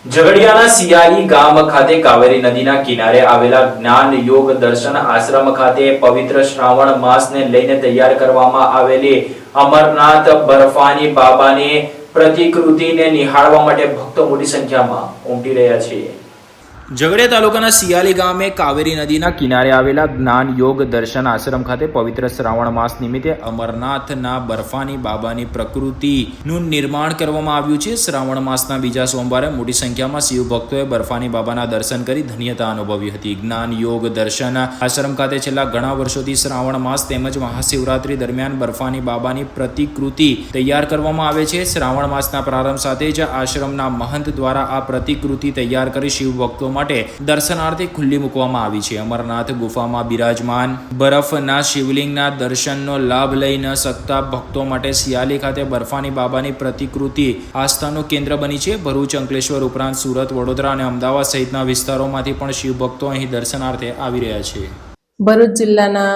ઝઘડિયાના સિયાલી ગામ ખાતે કાવેરી નદીના કિનારે આવેલા જ્ઞાન યોગ દર્શન આશ્રમ ખાતે પવિત્ર શ્રાવણ માસને લઈને તૈયાર કરવામાં આવેલી અમરનાથ બર્ફાની બાબાની પ્રતિકૃતિને નિહાળવા માટે ભક્તો મોટી સંખ્યામાં ઉમટી રહ્યા છે। ઝઘડિયા તાલુકાના સિયાલી ગામે કાવેરી નદીના કિનારે આવેલા જ્ઞાન યોગ દર્શન આશ્રમ ખાતે પવિત્ર શ્રાવણ માસ નિમિત્તે અમરનાથના બર્ફાની બાબાની પ્રકૃતિનું નિર્માણ કરવામાં આવ્યું છે। શ્રાવણ માસના બીજા સોમવારે મોટી સંખ્યામાં શિવ ભક્તોએ બર્ફાની બાબાના દર્શન કરી ધન્યતા અનુભવી હતી। જ્ઞાન યોગ દર્શન આશ્રમ ખાતે છેલ્લા ઘણા વર્ષોથી શ્રાવણ માસ તેમજ મહાશિવરાત્રી દરમિયાન બર્ફાની બાબાની પ્રતિકૃતિ તૈયાર કરવામાં આવે છે। શ્રાવણ માસના પ્રારંભ સાથે જ આશ્રમના મહંત દ્વારા આ પ્રતિકૃતિ તૈયાર કરી શિવ ભક્તો માટે દર્શનાર્થે ખુલ્લી મૂકવામાં આવી છે। અમરનાથ ગુફામાં બિરાજમાન બરફના શિવલિંગના દર્શનનો લાભ લઈ ન શકતા ભક્તો માટે સિયાલી ખાતે બર્ફાની બાબાની પ્રતિકૃતિ આસ્થાનું કેન્દ્ર બની છે। ભરૂચ, અંકલેશ્વર ઉપરાંત સુરત, વડોદરા અને અમદાવાદ સહિતના વિસ્તારોમાંથી પણ શિવ ભક્તો અહીં દર્શનાર્થે આવી રહ્યા છે। ભરૂચ જિલ્લાના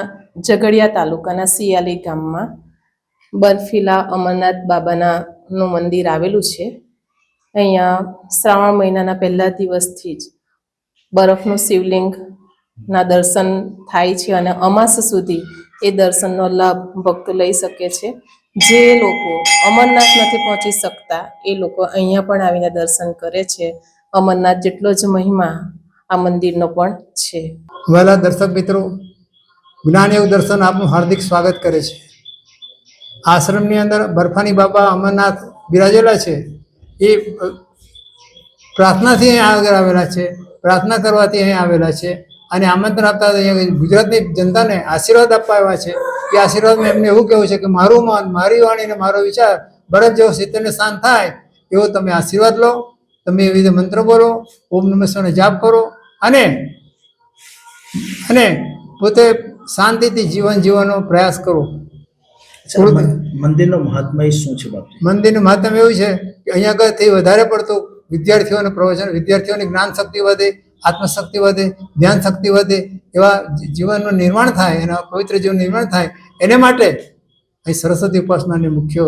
ઝઘડિયા તાલુકાના સિયાલી ગામમાં બર્ફીલા અમરનાથ બાબાનું મંદિર આવેલું છે। અહીંયા શ્રાવણ મહિનાના પહેલા દિવસથી જ બરફનું શિવલિંગના દર્શન થાય છે અને અમાસ સુધી એ દર્શનનો લાભ ભક્તો લઈ શકે છે। જે લોકો અમરનાથ નથી પહોંચી શકતા એ લોકો અહીંયા પણ આવીને દર્શન કરે છે। અમરનાથ જેટલો જ મહિમા આ મંદિરનો પણ છે। વહેલા દર્શક મિત્રો, જ્ઞાન યોગ દર્શન આપનું હાર્દિક સ્વાગત કરે છે। આશ્રમની અંદર બર્ફાની બાબા અમરનાથ બિરાજેલા છે। એ પ્રાર્થનાથી અહીં આગળ આવેલા છે, પ્રાર્થના કરવાથી અહીં આવેલા છે અને આમંત્રણ આપતા અહીંયા ગુજરાતની જનતાને આશીર્વાદ આપવા આવ્યા છે। એ આશીર્વાદમાં એમને એવું કહેવું છે કે મારું મન, મારી વાણી અને મારો વિચાર બરફ જેવો શીતળને શાંત થાય એવો તમે આશીર્વાદ લો। તમે એવી રીતે મંત્ર બોલો, ઓમ નમઃ શિવાયનો જાપ કરો અને પોતે શાંતિથી જીવન જીવવાનો પ્રયાસ કરો। મંદિરનો મહાત્મય શું છે બાપુ? મંદિરનું મહાત્મય એવું છે કે અહીંયા આગળથી વધારે પડતું વિદ્યાર્થીઓને પ્રવચન, વિદ્યાર્થીઓની જ્ઞાન શક્તિ વધે, આત્મશક્તિ વધે, ધ્યાન શક્તિ વધે, એવા જીવનનું નિર્માણ થાય, એના પવિત્ર જીવન નિર્માણ થાય એને માટે અહીં સરસ્વતી ઉપાસનાની મુખ્ય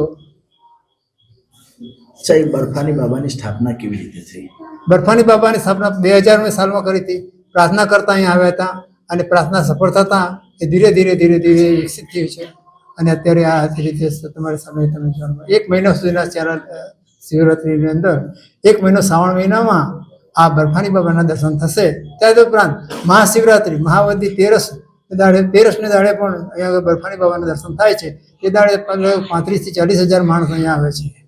સાહેબ, બર્ફાની બાબાની સ્થાપના કેવી રીતે થઈ? બર્ફાની બાબાની સ્થાપના 2000 સાલમાં કરી હતી। પ્રાર્થના કરતા અહીં આવ્યા હતા અને પ્રાર્થના સફળ થતાં એ ધીરે ધીરે વિકસિત થયું છે અને અત્યારે આ રીતે તમારી સામે તમે જાણવા 1 મહિના સુધીના ચાર શિવરાત્રિની અંદર 1 મહિનો શ્રાવણ મહિનામાં આ બર્ફાની બાબાના દર્શન થશે। ત્યાર ઉપરાંત મહાશિવરાત્રિ, મહાવદી 13ને દાડે પણ અહીંયા બર્ફાની બાબાના દર્શન થાય છે। એ દાડે 35 થી 40 હજાર માણસો અહીંયા આવે છે।